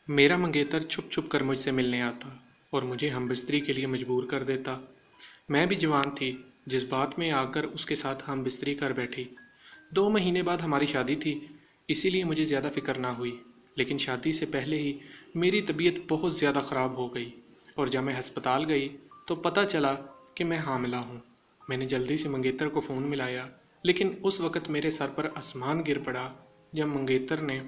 मेरा मंगेतर छुप छुप कर मुझसे मिलने आता और मुझे हमबिस्तरी के लिए मजबूर कर देता। मैं भी जवान थी, जज्बात में आकर उसके साथ हमबिस्तरी कर बैठी। 2 महीने बाद हमारी शादी थी, इसीलिए मुझे ज़्यादा फ़िक्र ना हुई। लेकिन शादी से पहले ही मेरी तबीयत बहुत ज़्यादा ख़राब हो गई और जब मैं हस्पताल गई तो पता चला कि मैं हामिला हूँ। मैंने जल्दी से मंगेतर को फ़ोन मिलाया, लेकिन उस वक़्त मेरे सर पर आसमान गिर पड़ा जब मंगेतर ने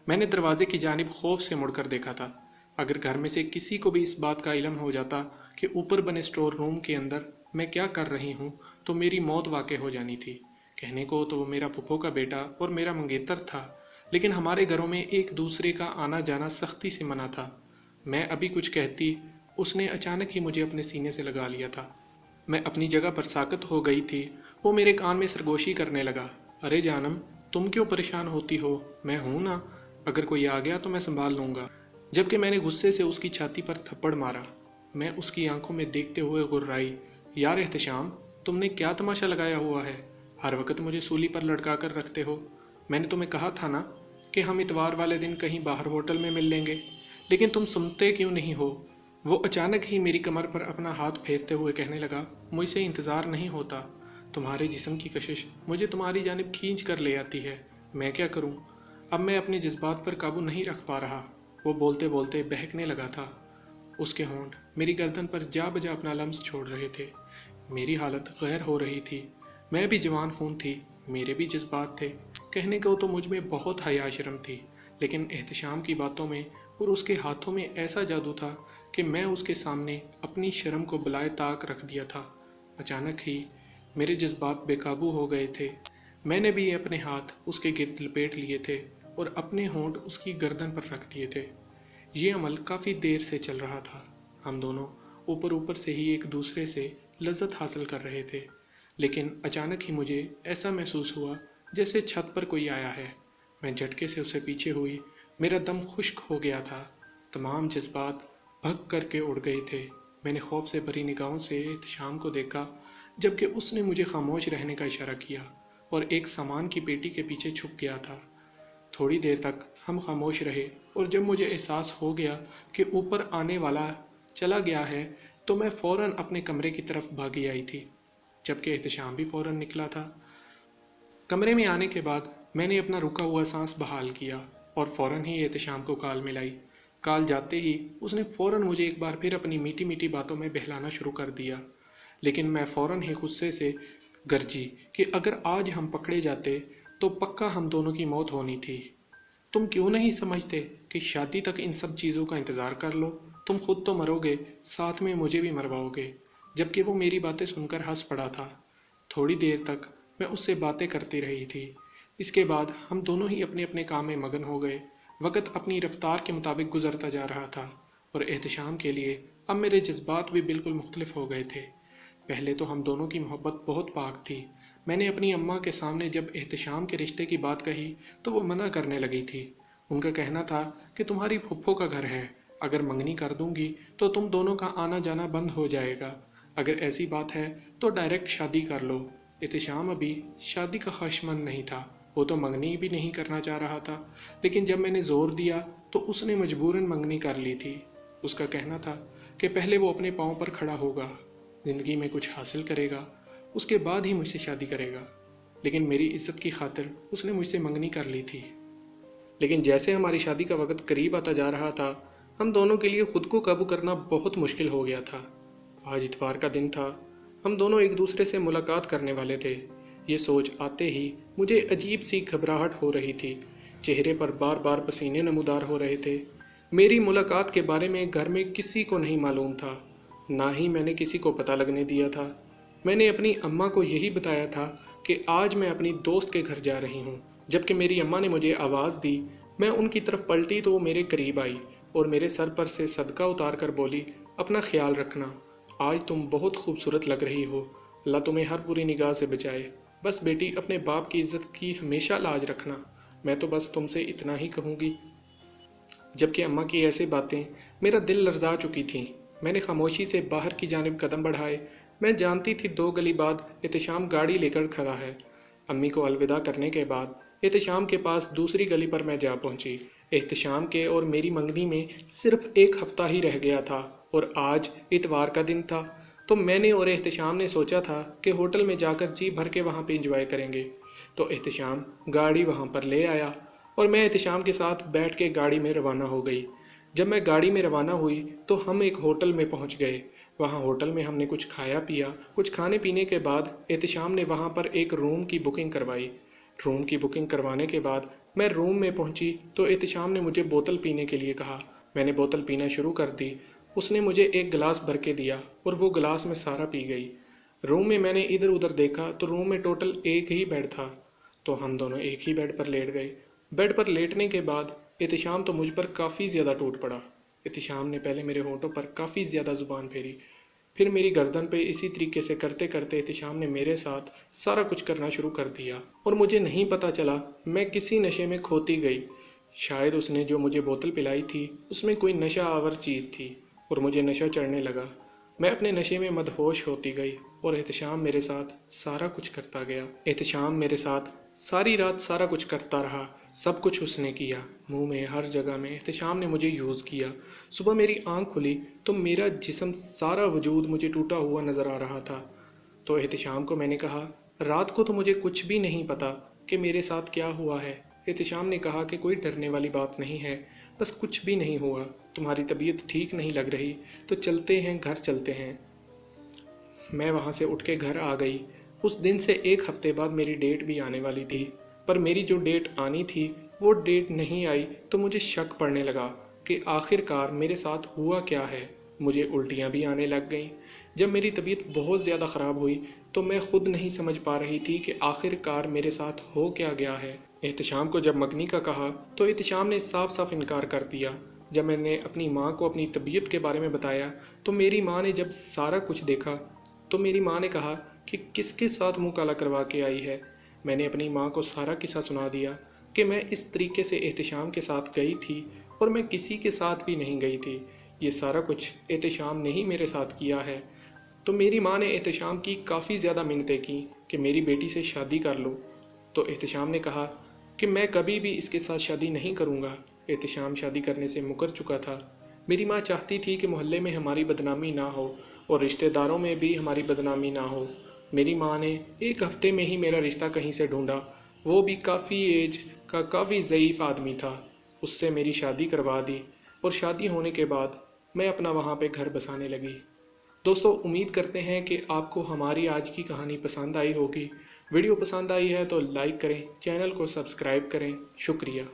मैंने दरवाजे की जानिब खौफ से मुड़कर देखा था। अगर घर में से किसी को भी इस बात का इल्म हो जाता कि ऊपर बने स्टोर रूम के अंदर मैं क्या कर रही हूँ तो मेरी मौत वाक़ई हो जानी थी। कहने को तो वो मेरा फूफो का बेटा और मेरा मंगेतर था, लेकिन हमारे घरों में एक दूसरे का आना जाना सख्ती से मना था। मैं अभी कुछ कहती, उसने अचानक ही मुझे अपने सीने से लगा लिया था। मैं अपनी जगह पर साकत हो गई थी। वो मेरे कान में सरगोशी करने लगा। अरे जानम, तुम क्यों परेशान होती हो? मैं हूं ना, अगर कोई आ गया तो मैं संभाल लूँगा। जबकि मैंने गुस्से से उसकी छाती पर थप्पड़ मारा। मैं उसकी आंखों में देखते हुए गुर्राई, यार एहतशाम, तुमने क्या तमाशा लगाया हुआ है? हर वक्त मुझे सूली पर लटका कर रखते हो। मैंने तुम्हें कहा था ना कि हम इतवार वाले दिन कहीं बाहर होटल में मिल लेंगे, लेकिन तुम सुनते क्यों नहीं हो? वो अचानक ही मेरी कमर पर अपना हाथ फेरते हुए कहने लगा, मुझसे इंतज़ार नहीं होता। तुम्हारे जिस्म की कशिश मुझे तुम्हारी जानिब खींच कर ले आती है। मैं क्या करूं? अब मैं अपने जज्बात पर काबू नहीं रख पा रहा। वो बोलते बोलते बहकने लगा था। उसके होंठ मेरी गर्दन पर जा बजा अपना लम्स छोड़ रहे थे। मेरी हालत गैर हो रही थी। मैं भी जवान खून थी, मेरे भी जज्बात थे। कहने को तो मुझ में बहुत हया शर्म थी, लेकिन एहतशाम की बातों में और उसके हाथों में ऐसा जादू था कि मैं उसके सामने अपनी शर्म को बुलाए ताक रख दिया था। अचानक ही मेरे जज्बात बेकाबू हो गए थे। मैंने भी अपने हाथ उसके गिर्द लपेट लिए थे और अपने होंठ उसकी गर्दन पर रख दिए थे। ये अमल काफ़ी देर से चल रहा था। हम दोनों ऊपर ऊपर से ही एक दूसरे से लज्जत हासिल कर रहे थे, लेकिन अचानक ही मुझे ऐसा महसूस हुआ जैसे छत पर कोई आया है। मैं झटके से उसे पीछे हुई। मेरा दम खुश्क हो गया था। तमाम जज्बात भग करके उड़ गए थे। मैंने खौफ से भरी निगाहों से एहतशाम को देखा, जबकि उसने मुझे खामोश रहने का इशारा किया और एक सामान की पेटी के पीछे छुप गया था। थोड़ी देर तक हम खामोश रहे और जब मुझे एहसास हो गया कि ऊपर आने वाला चला गया है तो मैं फ़ौरन अपने कमरे की तरफ भागी आई थी, जबकि एहतशाम भी फ़ौरन निकला था। कमरे में आने के बाद मैंने अपना रुका हुआ सांस बहाल किया और फ़ौरन ही एहतशाम को कॉल मिलाई। कॉल जाते ही उसने फ़ौरन मुझे एक बार फिर अपनी मीठी मीठी बातों में बहलाना शुरू कर दिया, लेकिन मैं फ़ौरन ही गुस्से से गरजी कि अगर आज हम पकड़े जाते तो पक्का हम दोनों की मौत होनी थी। तुम क्यों नहीं समझते कि शादी तक इन सब चीज़ों का इंतज़ार कर लो? तुम खुद तो मरोगे, साथ में मुझे भी मरवाओगे। जबकि वो मेरी बातें सुनकर हंस पड़ा था। थोड़ी देर तक मैं उससे बातें करती रही थी। इसके बाद हम दोनों ही अपने अपने काम में मगन हो गए। वक़्त अपनी रफ्तार के मुताबिक गुजरता जा रहा था और एहतशाम के लिए अब मेरे जज्बात भी बिल्कुल मुख्तलिफ हो गए थे। पहले तो हम दोनों की मोहब्बत बहुत पाक थी। मैंने अपनी अम्मा के सामने जब एहतशाम के रिश्ते की बात कही तो वो मना करने लगी थी। उनका कहना था कि तुम्हारी फुफ्फो का घर है, अगर मंगनी कर दूंगी तो तुम दोनों का आना जाना बंद हो जाएगा। अगर ऐसी बात है तो डायरेक्ट शादी कर लो। एहतशाम अभी शादी का ख्वाहिशमंद नहीं था, वो तो मंगनी भी नहीं करना चाह रहा था, लेकिन जब मैंने ज़ोर दिया तो उसने मजबूरन मंगनी कर ली थी। उसका कहना था कि पहले वो अपने पाँव पर खड़ा होगा, ज़िंदगी में कुछ हासिल करेगा, उसके बाद ही मुझसे शादी करेगा। लेकिन मेरी इज्जत की खातिर उसने मुझसे मंगनी कर ली थी। लेकिन जैसे हमारी शादी का वक्त करीब आता जा रहा था, हम दोनों के लिए खुद को काबू करना बहुत मुश्किल हो गया था। आज इतवार का दिन था। हम दोनों एक दूसरे से मुलाकात करने वाले थे। ये सोच आते ही मुझे अजीब सी घबराहट हो रही थी। चेहरे पर बार बार पसीने नमूदार हो रहे थे। मेरी मुलाकात के बारे में घर में किसी को नहीं मालूम था, ना ही मैंने किसी को पता लगने दिया था। मैंने अपनी अम्मा को यही बताया था कि आज मैं अपनी दोस्त के घर जा रही हूँ। जबकि मेरी अम्मा ने मुझे आवाज़ दी, मैं उनकी तरफ पलटी तो वो मेरे करीब आई और मेरे सर पर से सदका उतार कर बोली, अपना ख्याल रखना, आज तुम बहुत खूबसूरत लग रही हो, अल्लाह तुम्हें हर बुरी निगाह से बचाए। बस बेटी, अपने बाप की इज्जत की हमेशा लाज रखना। मैं तो बस तुमसे इतना ही कहूँगी। जबकि अम्मा की ऐसी बातें मेरा दिल लर्जा चुकी थीं। मैंने खामोशी से बाहर की जानिब कदम बढ़ाए। मैं जानती थी 2 गली बाद एहतशाम गाड़ी लेकर खड़ा है। अम्मी को अलविदा करने के बाद एहतशाम के पास दूसरी गली पर मैं जा पहुंची। एहतशाम के और मेरी मंगनी में सिर्फ एक हफ्ता ही रह गया था और आज इतवार का दिन था। तो मैंने और एहतशाम ने सोचा था कि होटल में जाकर जी भर के वहाँ पे इंजॉय करेंगे। तो एहतशाम गाड़ी वहाँ पर ले आया और मैं एहतशाम के साथ बैठ के गाड़ी में रवाना हो गई। जब मैं गाड़ी में रवाना हुई तो हम एक होटल में पहुँच गए। वहाँ होटल में हमने कुछ खाया पिया। कुछ खाने पीने के बाद एहतशाम ने वहाँ पर एक रूम की बुकिंग करवाई। रूम की बुकिंग करवाने के बाद मैं रूम में पहुंची तो एहतशाम ने मुझे बोतल पीने के लिए कहा। मैंने बोतल पीना शुरू कर दी। उसने मुझे एक गिलास भर के दिया और वो गिलास में सारा पी गई। रूम में मैंने इधर उधर देखा तो रूम में टोटल एक ही बेड था। तो हम दोनों एक ही बेड पर लेट गए। बेड पर लेटने के बाद एहतशाम तो मुझ पर काफ़ी ज़्यादा टूट पड़ा। एहतशाम ने पहले मेरे होंठों पर काफ़ी ज़्यादा ज़ुबान फेरी, फिर मेरी गर्दन पे। इसी तरीके से करते करते एहतशाम ने मेरे साथ सारा कुछ करना शुरू कर दिया और मुझे नहीं पता चला मैं किसी नशे में खोती गई। शायद उसने जो मुझे बोतल पिलाई थी उसमें कोई नशा आवर चीज़ थी और मुझे नशा चढ़ने लगा। मैं अपने नशे में मदहोश होती गई और एहतशाम मेरे साथ सारा कुछ करता गया। एहतशाम मेरे साथ सारी रात सारा कुछ करता रहा। सब कुछ उसने किया, मुंह में हर जगह में एहतशाम ने मुझे यूज़ किया। सुबह मेरी आंख खुली तो मेरा जिस्म सारा वजूद मुझे टूटा हुआ नज़र आ रहा था। तो एहतशाम को मैंने कहा, रात को तो मुझे कुछ भी नहीं पता कि मेरे साथ क्या हुआ है। एहतशाम ने कहा कि कोई डरने वाली बात नहीं है, बस कुछ भी नहीं हुआ। तुम्हारी तबीयत ठीक नहीं लग रही तो चलते हैं, घर चलते हैं। मैं वहाँ से उठ के घर आ गई। उस दिन से एक हफ्ते बाद मेरी डेट भी आने वाली थी, पर मेरी जो डेट आनी थी वो डेट नहीं आई। तो मुझे शक पड़ने लगा कि आखिरकार मेरे साथ हुआ क्या है। मुझे उल्टियाँ भी आने लग गईं। जब मेरी तबीयत बहुत ज़्यादा ख़राब हुई तो मैं ख़ुद नहीं समझ पा रही थी कि आखिरकार मेरे साथ हो क्या गया है। एहतशाम को जब मंगनी का कहा तो एहतशाम ने साफ साफ इनकार कर दिया। जब मैंने अपनी माँ को अपनी तबीयत के बारे में बताया तो मेरी माँ ने जब सारा कुछ देखा तो मेरी माँ ने कहा कि किसके साथ मुँह काला करवा के आई है। मैंने अपनी माँ को सारा किस्सा सुना दिया कि मैं इस तरीके से एहतशाम के साथ गई थी और मैं किसी के साथ भी नहीं गई थी। ये सारा कुछ एहतशाम ने ही मेरे साथ किया है। तो मेरी माँ ने एहतशाम की काफ़ी ज़्यादा मिन्नतें की कि मेरी बेटी से शादी कर लो। तो एहतशाम ने कहा कि मैं कभी भी इसके साथ शादी नहीं करूँगा। एहतशाम शादी करने से मुकर चुका था। मेरी माँ चाहती थी कि मोहल्ले में हमारी बदनामी ना हो और रिश्तेदारों में भी हमारी बदनामी ना हो। मेरी माँ ने एक हफ्ते में ही मेरा रिश्ता कहीं से ढूंढा, वो भी काफ़ी एज का काफ़ी ज़ईफ़ आदमी था। उससे मेरी शादी करवा दी और शादी होने के बाद मैं अपना वहाँ पे घर बसाने लगी। दोस्तों, उम्मीद करते हैं कि आपको हमारी आज की कहानी पसंद आई होगी। वीडियो पसंद आई है तो लाइक करें, चैनल को सब्सक्राइब करें। शुक्रिया।